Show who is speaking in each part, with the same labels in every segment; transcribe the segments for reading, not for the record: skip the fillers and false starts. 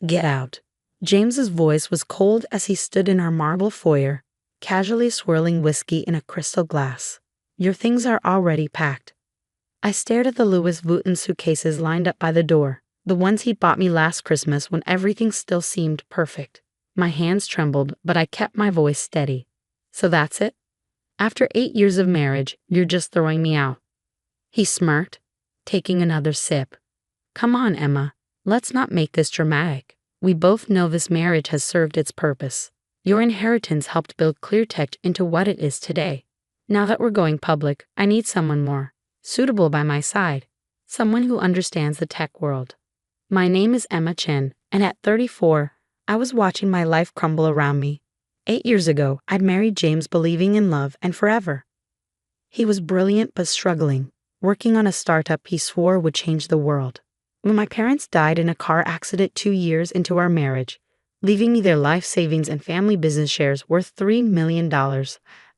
Speaker 1: Get out. James's voice was cold as he stood in our marble foyer, casually swirling whiskey in a crystal glass. Your things are already packed. I stared at the Louis Vuitton suitcases lined up by the door, the ones he'd bought me last Christmas when everything still seemed perfect. My hands trembled, but I kept my voice steady. So that's it? After 8 years of marriage, you're just throwing me out. He smirked, taking another sip. Come on, Emma. Let's not make this dramatic. We both know this marriage has served its purpose. Your inheritance helped build ClearTech into what it is today. Now that we're going public, I need someone more suitable by my side. Someone who understands the tech world. My name is Emma Chen, and at 34, I was watching my life crumble around me. 8 years ago, I'd married James believing in love and forever. He was brilliant but struggling, working on a startup he swore would change the world. When my parents died in a car accident 2 years into our marriage, leaving me their life savings and family business shares worth $3 million,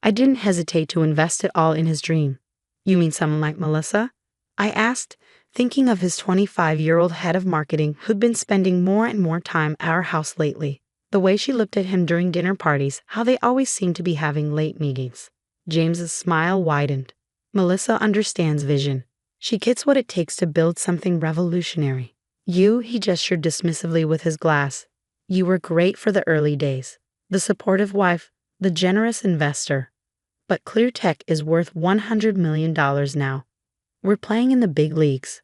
Speaker 1: I didn't hesitate to invest it all in his dream. You mean someone like Melissa? I asked, thinking of his 25-year-old head of marketing who'd been spending more and more time at our house lately. The way she looked at him during dinner parties, how they always seemed to be having late meetings. James's smile widened. Melissa understands vision. She gets what it takes to build something revolutionary. You, he gestured dismissively with his glass. You were great for the early days. The supportive wife, the generous investor. But ClearTech is worth $100 million now. We're playing in the big leagues.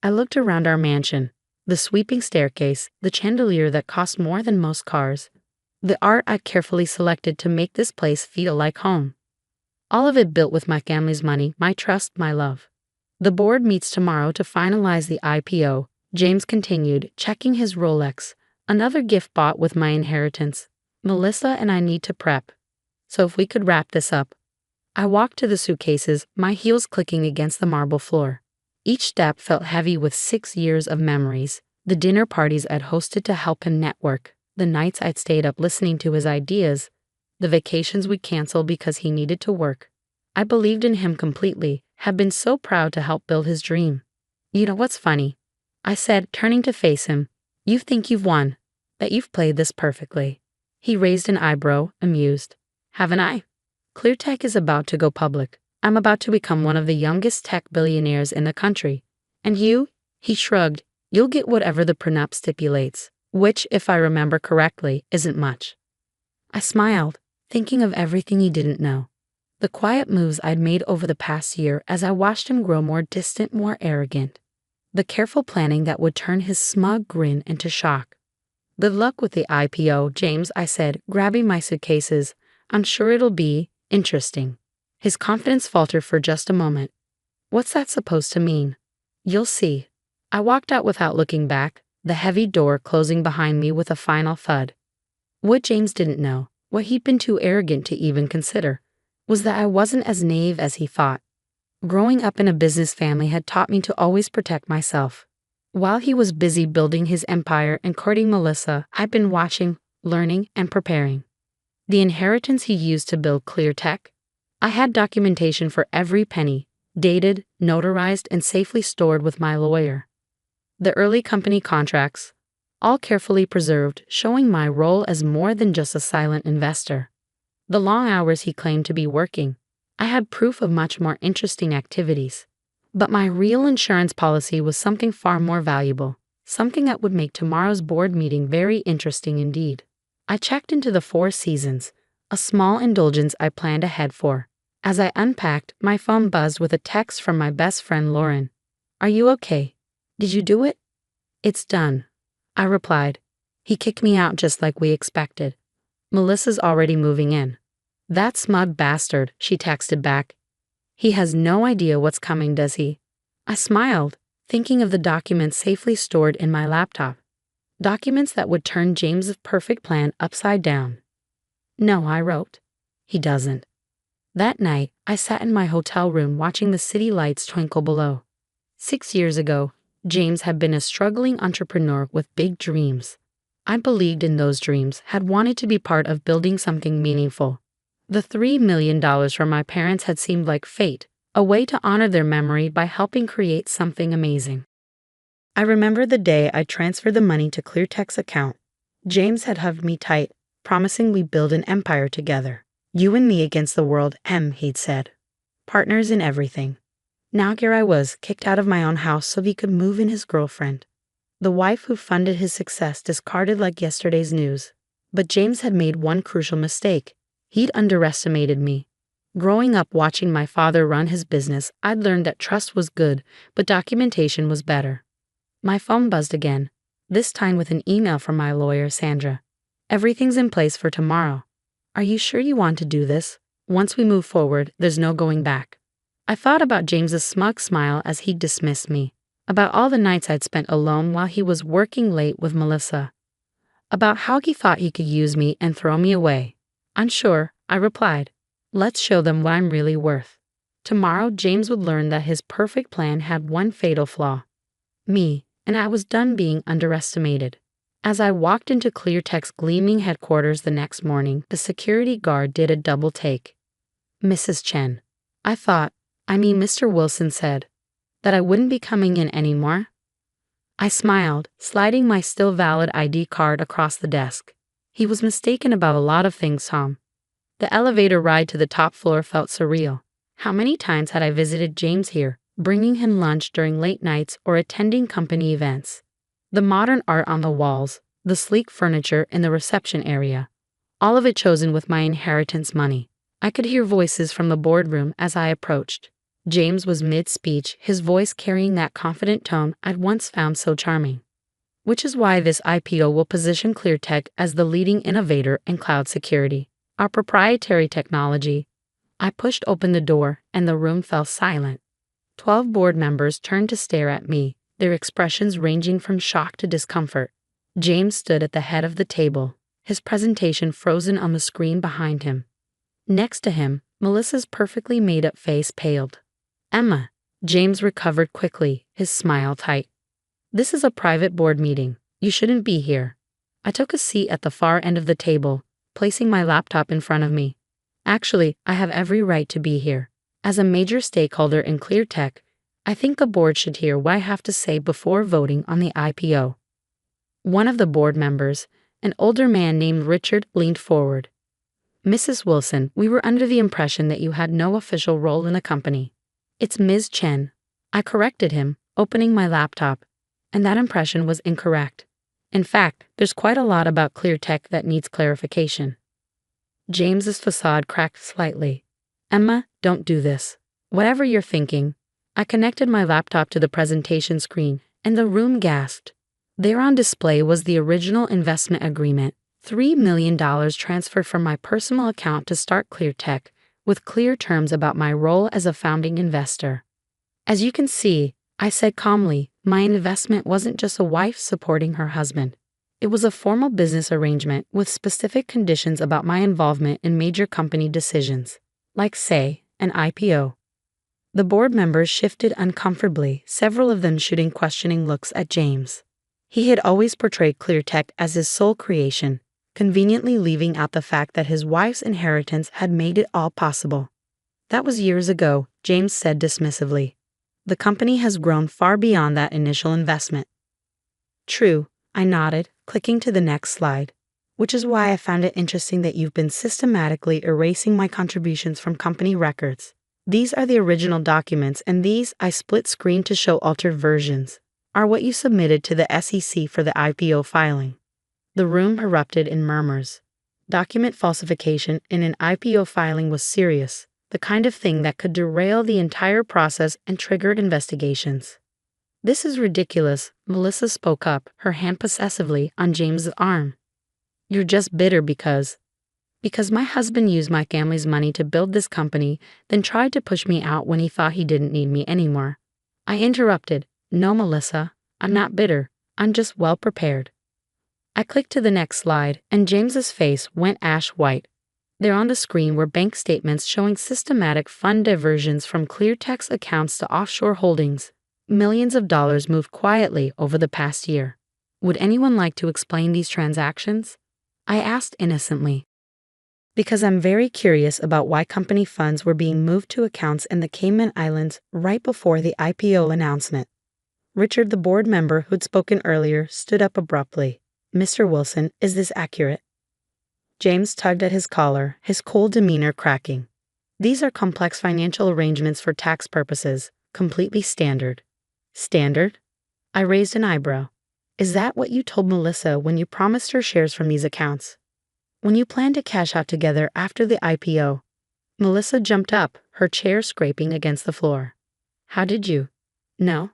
Speaker 1: I looked around our mansion. The sweeping staircase, the chandelier that cost more than most cars. The art I carefully selected to make this place feel like home. All of it built with my family's money, my trust, my love. The board meets tomorrow to finalize the IPO, James continued, checking his Rolex. Another gift bought with my inheritance. Melissa and I need to prep. So if we could wrap this up. I walked to the suitcases, my heels clicking against the marble floor. Each step felt heavy with 6 years of memories. The dinner parties I'd hosted to help him network, the nights I'd stayed up listening to his ideas, the vacations we canceled because he needed to work. I believed in him completely, had been so proud to help build his dream. You know what's funny? I said, turning to face him. You think you've won, that you've played this perfectly. He raised an eyebrow, amused. Haven't I? ClearTech is about to go public. I'm about to become one of the youngest tech billionaires in the country. And you? He shrugged. You'll get whatever the prenup stipulates, which, if I remember correctly, isn't much. I smiled, thinking of everything he didn't know. The quiet moves I'd made over the past year as I watched him grow more distant, more arrogant. The careful planning that would turn his smug grin into shock. Good luck with the IPO, James, I said, grabbing my suitcases. I'm sure it'll be interesting. His confidence faltered for just a moment. What's that supposed to mean? You'll see. I walked out without looking back, the heavy door closing behind me with a final thud. What James didn't know, what he'd been too arrogant to even consider, was that I wasn't as naive as he thought. Growing up in a business family had taught me to always protect myself. While he was busy building his empire and courting Melissa, I'd been watching, learning, and preparing. The inheritance he used to build ClearTech? I had documentation for every penny, dated, notarized, and safely stored with my lawyer. The early company contracts, all carefully preserved, showing my role as more than just a silent investor. The long hours he claimed to be working, I had proof of much more interesting activities. But my real insurance policy was something far more valuable, something that would make tomorrow's board meeting very interesting indeed. I checked into the Four Seasons, a small indulgence I planned ahead for. As I unpacked, my phone buzzed with a text from my best friend Lauren. Are you okay? Did you do it? It's done, I replied. He kicked me out just like we expected. Melissa's already moving in. That smug bastard, she texted back. He has no idea what's coming, does he? I smiled, thinking of the documents safely stored in my laptop. Documents that would turn James's perfect plan upside down. No, I wrote. He doesn't. That night, I sat in my hotel room watching the city lights twinkle below. 6 years ago, James had been a struggling entrepreneur with big dreams. I believed in those dreams, had wanted to be part of building something meaningful. The $3 million from my parents had seemed like fate, a way to honor their memory by helping create something amazing. I remember the day I transferred the money to ClearTech's account. James had hugged me tight, promising we'd build an empire together. You and me against the world, he'd said. Partners in everything. Now here I was, kicked out of my own house so he could move in his girlfriend. The wife who funded his success discarded like yesterday's news. But James had made one crucial mistake. He'd underestimated me. Growing up watching my father run his business, I'd learned that trust was good, but documentation was better. My phone buzzed again, this time with an email from my lawyer, Sandra. Everything's in place for tomorrow. Are you sure you want to do this? Once we move forward, there's no going back. I thought about James's smug smile as he dismissed me, about all the nights I'd spent alone while he was working late with Melissa, about how he thought he could use me and throw me away. Unsure, I replied, let's show them what I'm really worth. Tomorrow, James would learn that his perfect plan had one fatal flaw. Me, and I was done being underestimated. As I walked into ClearTech's gleaming headquarters the next morning, the security guard did a double take. Mrs. Chen. Mr. Wilson said, that I wouldn't be coming in anymore. I smiled, sliding my still valid ID card across the desk. He was mistaken about a lot of things, Tom. The elevator ride to the top floor felt surreal. How many times had I visited James here, bringing him lunch during late nights or attending company events? The modern art on the walls, the sleek furniture in the reception area, all of it chosen with my inheritance money. I could hear voices from the boardroom as I approached. James was mid-speech, his voice carrying that confident tone I'd once found so charming. Which is why this IPO will position ClearTech as the leading innovator in cloud security, our proprietary technology. I pushed open the door, and the room fell silent. 12 board members turned to stare at me, their expressions ranging from shock to discomfort. James stood at the head of the table, his presentation frozen on the screen behind him. Next to him, Melissa's perfectly made-up face paled. Emma. James recovered quickly, his smile tight. This is a private board meeting. You shouldn't be here. I took a seat at the far end of the table, placing my laptop in front of me. Actually, I have every right to be here. As a major stakeholder in ClearTech, I think the board should hear what I have to say before voting on the IPO. One of the board members, an older man named Richard, leaned forward. Mrs. Wilson, we were under the impression that you had no official role in the company. It's Ms. Chen. I corrected him, opening my laptop, and that impression was incorrect. In fact, there's quite a lot about ClearTech that needs clarification. James's facade cracked slightly. Emma, don't do this. Whatever you're thinking. I connected my laptop to the presentation screen, and the room gasped. There on display was the original investment agreement, $3 million transferred from my personal account to start ClearTech, with clear terms about my role as a founding investor. As you can see, I said calmly, my investment wasn't just a wife supporting her husband. It was a formal business arrangement with specific conditions about my involvement in major company decisions, like, say, an IPO. The board members shifted uncomfortably, several of them shooting questioning looks at James. He had always portrayed ClearTech as his sole creation, conveniently leaving out the fact that his wife's inheritance had made it all possible. That was years ago, James said dismissively. The company has grown far beyond that initial investment. True, I nodded, clicking to the next slide, which is why I found it interesting that you've been systematically erasing my contributions from company records. These are the original documents, and these, I split screen to show altered versions, are what you submitted to the SEC for the IPO filing. The room erupted in murmurs. Document falsification in an IPO filing was serious, the kind of thing that could derail the entire process and trigger investigations. This is ridiculous, Melissa spoke up, her hand possessively on James's arm. You're just bitter because my husband used my family's money to build this company, then tried to push me out when he thought he didn't need me anymore. I interrupted. No, Melissa, I'm not bitter. I'm just well prepared. I clicked to the next slide, and James's face went ash white. There on the screen were bank statements showing systematic fund diversions from ClearTech's accounts to offshore holdings. Millions of dollars moved quietly over the past year. Would anyone like to explain these transactions? I asked innocently. Because I'm very curious about why company funds were being moved to accounts in the Cayman Islands right before the IPO announcement. Richard, the board member who'd spoken earlier, stood up abruptly. Mr. Wilson, is this accurate? James tugged at his collar, his cold demeanor cracking. These are complex financial arrangements for tax purposes, completely standard. Standard? I raised an eyebrow. Is that what you told Melissa when you promised her shares from these accounts? When you planned to cash out together after the IPO? Melissa jumped up, her chair scraping against the floor. How did you? No.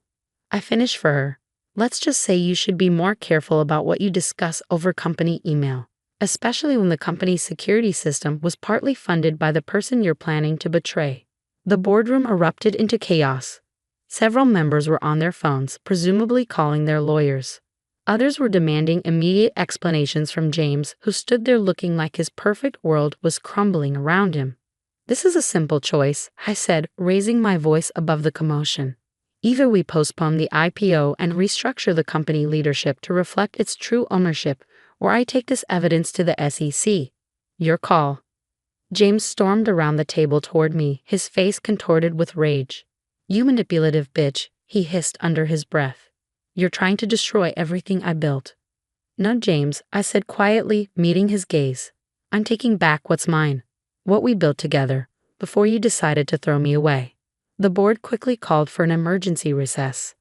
Speaker 1: I finished for her. Let's just say you should be more careful about what you discuss over company email, especially when the company's security system was partly funded by the person you're planning to betray. The boardroom erupted into chaos. Several members were on their phones, presumably calling their lawyers. Others were demanding immediate explanations from James, who stood there looking like his perfect world was crumbling around him. This is a simple choice, I said, raising my voice above the commotion. Either we postpone the IPO and restructure the company leadership to reflect its true ownership, or I take this evidence to the SEC. Your call. James stormed around the table toward me, his face contorted with rage. You manipulative bitch, he hissed under his breath. You're trying to destroy everything I built. No, James, I said quietly, meeting his gaze. I'm taking back what's mine, what we built together, before you decided to throw me away. The board quickly called for an emergency recess.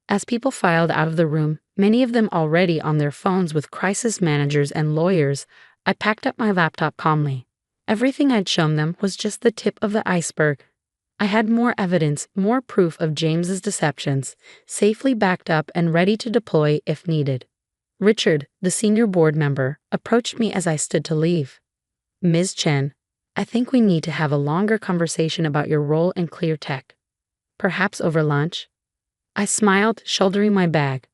Speaker 1: As people filed out of the room, many of them already on their phones with crisis managers and lawyers, I packed up my laptop calmly. Everything I'd shown them was just the tip of the iceberg. I had more evidence, more proof of James's deceptions, safely backed up and ready to deploy if needed. Richard, the senior board member, approached me as I stood to leave. Ms. Chen, I think we need to have a longer conversation about your role in ClearTech. Perhaps over lunch? I smiled, shouldering my bag.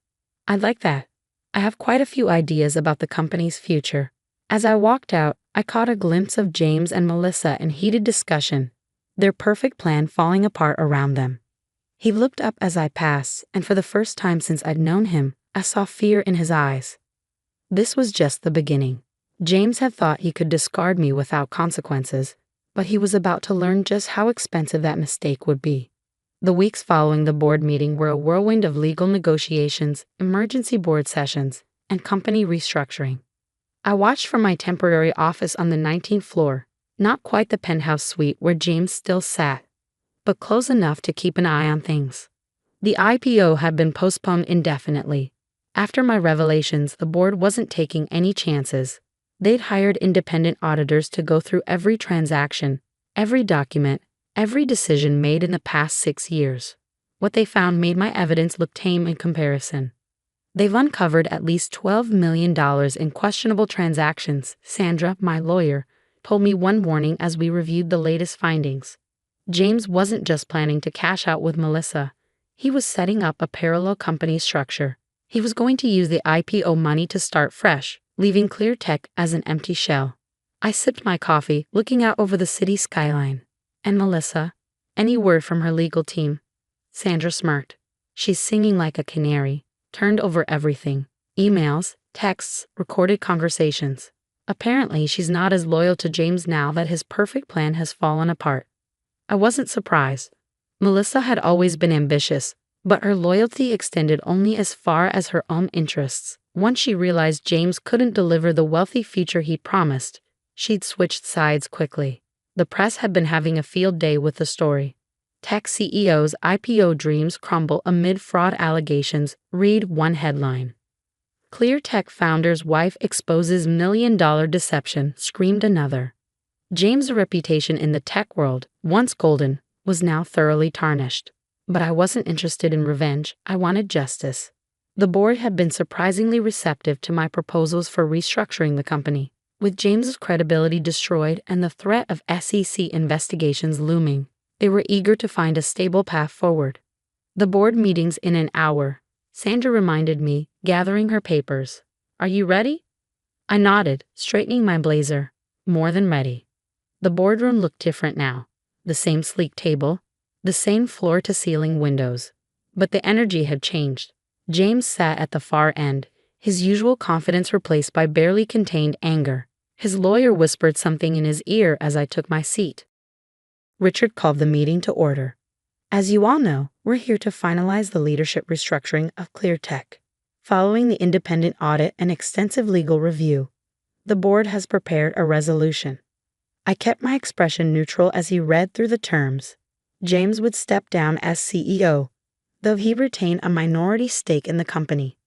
Speaker 1: I'd like that. I have quite a few ideas about the company's future. As I walked out, I caught a glimpse of James and Melissa in heated discussion, their perfect plan falling apart around them. He looked up as I passed, and for the first time since I'd known him, I saw fear in his eyes. This was just the beginning. James had thought he could discard me without consequences, but he was about to learn just how expensive that mistake would be. The weeks following the board meeting were a whirlwind of legal negotiations, emergency board sessions, and company restructuring. I watched from my temporary office on the 19th floor, not quite the penthouse suite where James still sat, but close enough to keep an eye on things. The IPO had been postponed indefinitely. After my revelations, the board wasn't taking any chances. They'd hired independent auditors to go through every transaction, every document, every decision made in the past 6 years. What they found made my evidence look tame in comparison. They've uncovered at least $12 million in questionable transactions, Sandra, my lawyer, told me one morning as we reviewed the latest findings. James wasn't just planning to cash out with Melissa. He was setting up a parallel company structure. He was going to use the IPO money to start fresh, leaving ClearTech as an empty shell. I sipped my coffee, looking out over the city skyline. And Melissa? Any word from her legal team? Sandra smirked. She's singing like a canary, turned over everything. Emails, texts, recorded conversations. Apparently, she's not as loyal to James now that his perfect plan has fallen apart. I wasn't surprised. Melissa had always been ambitious, but her loyalty extended only as far as her own interests. Once she realized James couldn't deliver the wealthy future he promised, she'd switched sides quickly. The press had been having a field day with the story. Tech CEO's IPO dreams crumble amid fraud allegations, read one headline. ClearTech founder's wife exposes million-dollar deception, screamed another. James' reputation in the tech world, once golden, was now thoroughly tarnished. But I wasn't interested in revenge, I wanted justice. The board had been surprisingly receptive to my proposals for restructuring the company. With James's credibility destroyed and the threat of SEC investigations looming, they were eager to find a stable path forward. The board meeting's in an hour, Sandra reminded me, gathering her papers. Are you ready? I nodded, straightening my blazer. More than ready. The boardroom looked different now. The same sleek table, the same floor-to-ceiling windows. But the energy had changed. James sat at the far end, his usual confidence replaced by barely contained anger. His lawyer whispered something in his ear as I took my seat. Richard called the meeting to order. As you all know, we're here to finalize the leadership restructuring of ClearTech. Following the independent audit and extensive legal review, the board has prepared a resolution. I kept my expression neutral as he read through the terms. James would step down as CEO, though he retained a minority stake in the company.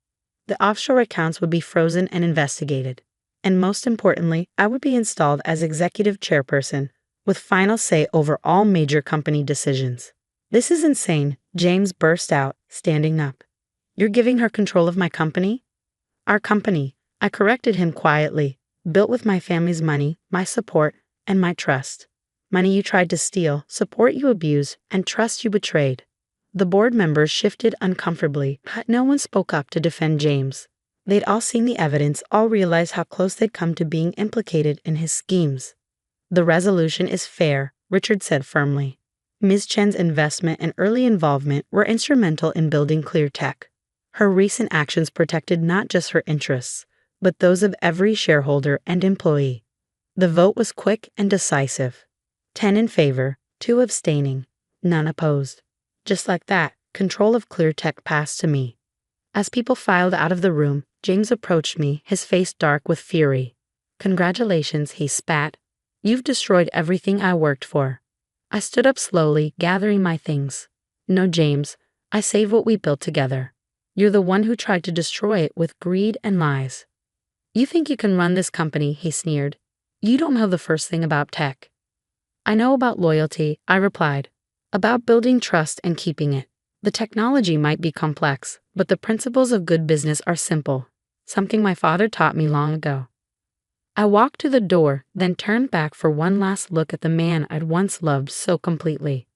Speaker 1: The offshore accounts would be frozen and investigated. And most importantly, I would be installed as executive chairperson, with final say over all major company decisions. This is insane, James burst out, standing up. You're giving her control of my company? Our company, I corrected him quietly, built with my family's money, my support, and my trust. Money you tried to steal, support you abused, and trust you betrayed. The board members shifted uncomfortably, but no one spoke up to defend James. They'd all seen the evidence, all realized how close they'd come to being implicated in his schemes. The resolution is fair, Richard said firmly. Ms. Chen's investment and early involvement were instrumental in building ClearTech. Her recent actions protected not just her interests, but those of every shareholder and employee. The vote was quick and decisive. 10 in favor, 2 abstaining, none opposed. Just like that, control of ClearTech passed to me. As people filed out of the room, James approached me, his face dark with fury. Congratulations, he spat. You've destroyed everything I worked for. I stood up slowly, gathering my things. No, James, I saved what we built together. You're the one who tried to destroy it with greed and lies. You think you can run this company, he sneered. You don't know the first thing about tech. I know about loyalty, I replied. About building trust and keeping it. The technology might be complex, but the principles of good business are simple, something my father taught me long ago. I walked to the door, then turned back for one last look at the man I'd once loved so completely.